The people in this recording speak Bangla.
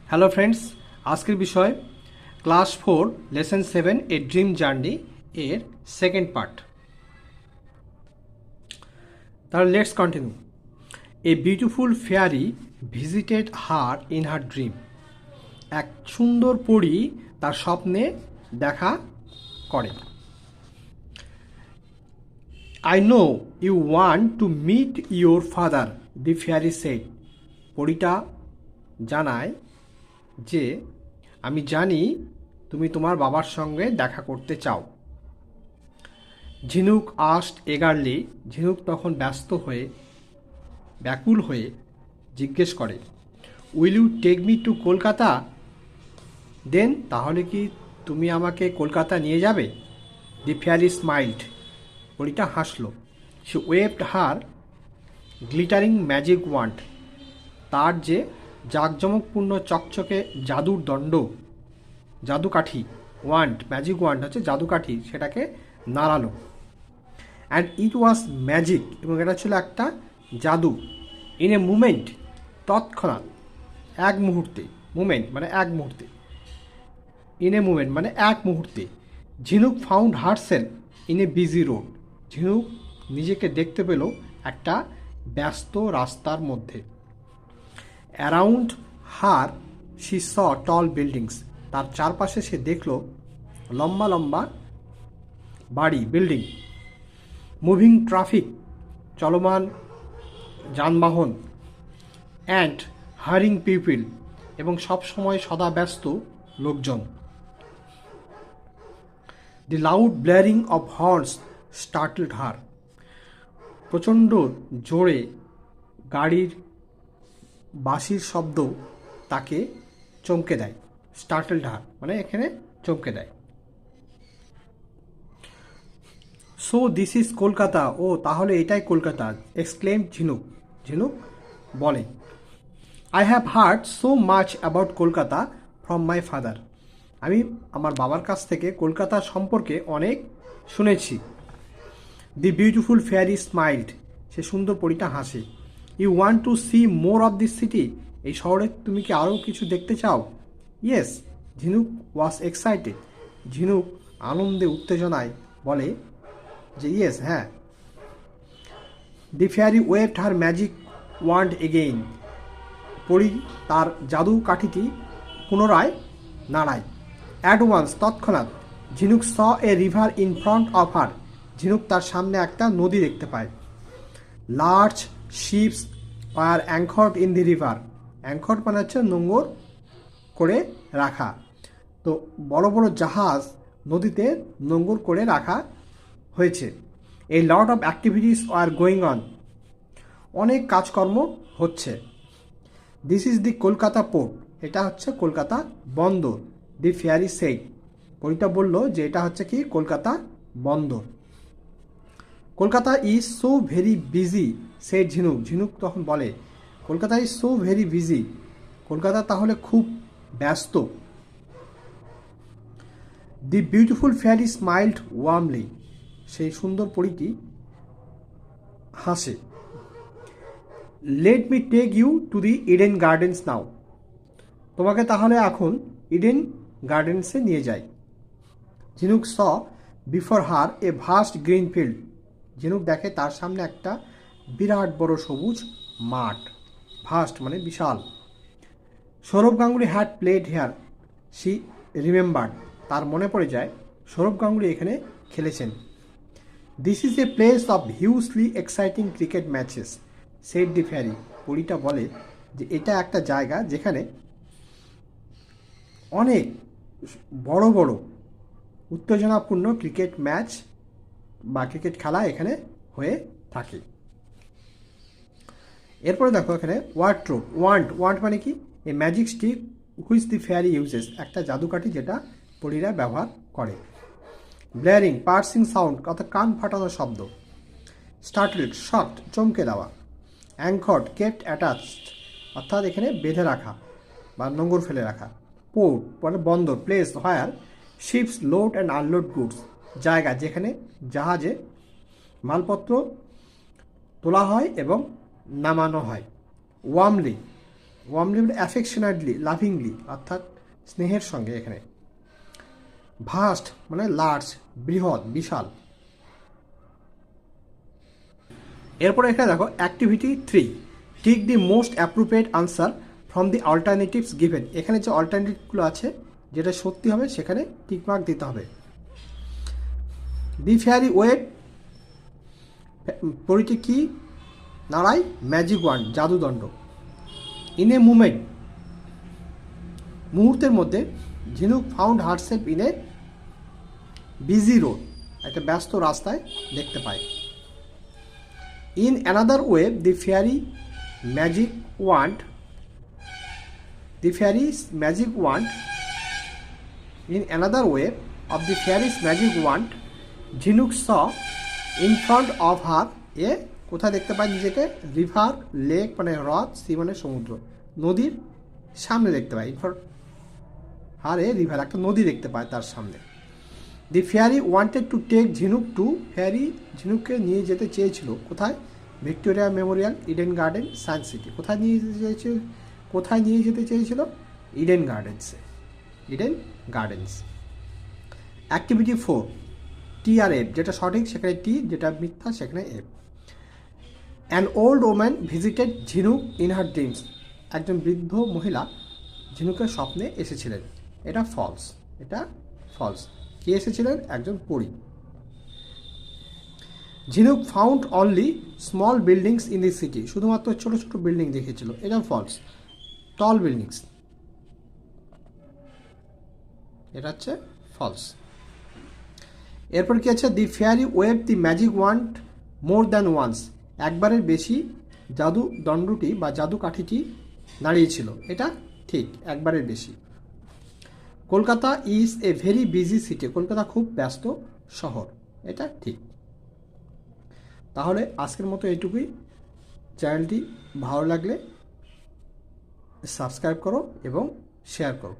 হ্যালো ফ্রেন্ডস, আজকের বিষয় class 4 lesson 7 a dream journey এর সেকেন্ড পার্ট। তাহলে let's continue. A beautiful fairy visited her in her dream. এক সুন্দর পরী তার স্বপ্নে দেখা করে। I know you want to meet your father, the fairy said. পরীটা জানায় যে আমি জানি তুমি তোমার বাবার সঙ্গে দেখা করতে চাও। ঝিনুক আস্ট এগারলি, ঝিনুক তখন ব্যাকুল হয়ে জিজ্ঞেস করে, will you take me to Kolkata? Then, তাহলে কি তুমি আমাকে কলকাতা নিয়ে যাবে? দি ফেয়ারি স্মাইল্ড, পরীটা হাসলো। সে ওয়েভড হার গ্লিটারিং ম্যাজিক ওয়ান্ড, তার যে জাঁকজমকপূর্ণ চকচকে জাদুর দণ্ড, জাদুকাঠি, ওয়ান্ড ম্যাজিক ওয়ান্ড হচ্ছে জাদুকাঠি, সেটাকে নাড়ালো। অ্যান্ড ইট ওয়াজ ম্যাজিক, এবং এটা ছিল একটা জাদু। ইন এ মুমেন্ট, তৎক্ষণাৎ, এক মুহূর্তে, মুমেন্ট মানে এক মুহূর্তে, ইন এ মুমেন্ট মানে এক মুহূর্তে। Jhinuk found herself in a busy road, Jhinuk নিজেকে দেখতে পেল একটা ব্যস্ত রাস্তার মধ্যে। Around her she saw tall buildings, তার চারপাশে সে দেখল লম্বা লম্বা বাড়ি, বিল্ডিং। মুভিং ট্রাফিক, চলমান যানবাহন। অ্যান্ড হারিং পিপিল, এবং সবসময় সদা ব্যস্ত লোকজন। দি লাউড ব্লেয়ারিং অফ হর্নস স্টার্টলড হার, প্রচণ্ড জোরে গাড়ির বাঁশির শব্দ তাকে চমকে দেয়। স্টার্টলড হার মানে এখানে চমকে দেয়। সো দিস ইজ কলকাতা, ও তাহলে এটাই কলকাতা, এক্সক্লেম ঝিনুক, ঝিনুক বলে। I have heard so much about Kolkata from my father, আমি আমার বাবার কাছ থেকে কলকাতা সম্পর্কে অনেক শুনেছি। দি বিউটিফুল ফেয়ারি স্মাইল্ড, সে সুন্দর পরীটা হাসে। You want to see more of this city, এই শহরে তুমি কি আরও কিছু দেখতে চাও? ইয়েস, ঝিনুক ওয়াজ এক্সাইটেড, ঝিনুক আনন্দে উত্তেজনায় বলে যে ইয়েস, হ্যাঁ। The fairy waved her magic wand again, পরী তার জাদু কাঠিটি পুনরায় নাড়ায়। অ্যাট ওয়ান্স, তৎক্ষণাৎ, Jhinuk saw a river in front of her, Jhinuk তার সামনে একটা নদী দেখতে পায়। Large ships are anchored in the river, anchored মানে হচ্ছে নোঙর করে রাখা, তো বড় বড় জাহাজ নদীতে নোঙর করে রাখা হয়েছে। A lot of activities are going on, অনেক কাজকর্ম হচ্ছে। This is the Kolkata port, এটা হচ্ছে কলকাতা বন্দর। দি ফেয়ারি সেড, পরীটা বলল যে এটা হচ্ছে কি কলকাতা বন্দর। Kolkata is so very busy said Jhinuk, Jhinuk তখন বলে Kolkata is so very busy, Kolkata তাহলে খুব ব্যস্ত। The beautiful fairy smiled warmly, সেই সুন্দর পরীটি হাসে। Let me take you to the Eden Gardens now, তোমাকে তাহলে এখন ইডেন গার্ডেন্সে নিয়ে যাই। Jhinuk saw before her a vast green field, Jhinuk দেখে তার সামনে একটা বিরাট বড় সবুজ মাঠ, ভাস্ট মানে বিশাল। Sourav Ganguly had played here, she remembered, তার মনে পড়ে যায় সৌরভ গাঙ্গুলি এখানে খেলেছেন। This is a place of hugely exciting cricket matches said the fairy, পরীটা বলে যে এটা একটা জায়গা যেখানে অনেক বড় বড় উত্তেজনাপূর্ণ ক্রিকেট ম্যাচ বা ক্রিকেট খেলা এখানে হয়ে থাকে। এরপরে দেখো এখানে ওয়ার্ড্রোব, ওয়ান্ড মানে কি? A magic stick which the fairy uses, একটা জাদুকাঠি যেটা পরীরা ব্যবহার করে। ব্লেয়ারিং পার্সিং সাউন্ড, অর্থাৎ কান ফাটানো শব্দ। স্টার্টলড শকড, চমকে দেওয়া। অ্যাঙ্কর্ড কেপ্ট অ্যাটাচড, অর্থাৎ এখানে বেঁধে রাখা বা নোঙর ফেলে রাখা। পোর্ট মানে বন্দর। Place where ships load and unload goods, জায়গা যেখানে জাহাজে মালপত্র তোলা হয় এবং নামানো হয়। ওয়ার্মলি ওয়ার্মলি মানে অ্যাফেকশনেটলি, লাভিংলি অর্থাৎ স্নেহের সঙ্গে এখানে। ভাস্ট মানে লার্জ, বৃহৎ, বিশাল। এরপরে এখানে দেখো activity 3, tick the most appropriate answer from the alternatives given. এখানে যে অল্টারনেটিভগুলো আছে যেটা সত্যি হবে সেখানে টিকমার্ক দিতে হবে। দি ফেয়ারি ওয়েব, পরিটি কি নাড়াই, ম্যাজিক ওয়ান্ড, জাদুদণ্ড। ইন এ মুমেন্ট, মুহূর্তের মধ্যে, Jhinuk found herself in a busy road, একটা ব্যস্ত রাস্তায় দেখতে পায়। In another wave, the fairy magic wand, the fairy's magic wand, in another wave of the fairy's magic wand, Jhinuk saw in front of her, a কোথায় দেখতে পায় নিজেকে, রিভার, লেক মানে হ্রদ, সি মানে সমুদ্র, নদীর সামনে দেখতে পায়। ইনফ্রন্ট হার এ রিভার, একটা নদী দেখতে পায় তার সামনে। দি ফেয়ারি ওয়ান্টেড টু টেক ঝিনুক টু, ফেয়ারি ঝিনুককে নিয়ে যেতে চেয়েছিল কোথায়, Victoria Memorial, Eden garden, science city. কোথায় নিয়ে যেতে চেয়েছিল, ইডেন গার্ডেন্সে, ইডেন গার্ডেন্স। অ্যাক্টিভিটি 4, টি আর এফ, যেটা সঠিক সেখানে টি, যেটা মিথ্যা সেখানে F. An old woman visited ঝিনুক ইন হার ড্রিমস, একজন বৃদ্ধ মহিলা ঝিনুকের স্বপ্নে এসেছিলেন, এটা ফলস, এটা ফলস। কে এসেছিলেন, একজন পরী। ঝিনুক found only small buildings in the city, শুধুমাত্র ছোট ছোট বিল্ডিং দেখেছিল, এটা ফলস, টল বিল্ডিংস, এটা হচ্ছে ফলস। এরপর কি আছে, the fairy wave the magic wand more than once, একবারের বেশি জাদু দণ্ডটি বা জাদু কাঠিটি নাড়িয়েছিল, এটা ঠিক, একবারের বেশি। Kolkata is a very busy city, Kolkata খুব ব্যস্ত শহর, এটা ঠিক। তাহলে আজকের মতো এইটুকুই। চ্যানেলটি ভালো লাগলে সাবস্ক্রাইব করো এবং শেয়ার করো।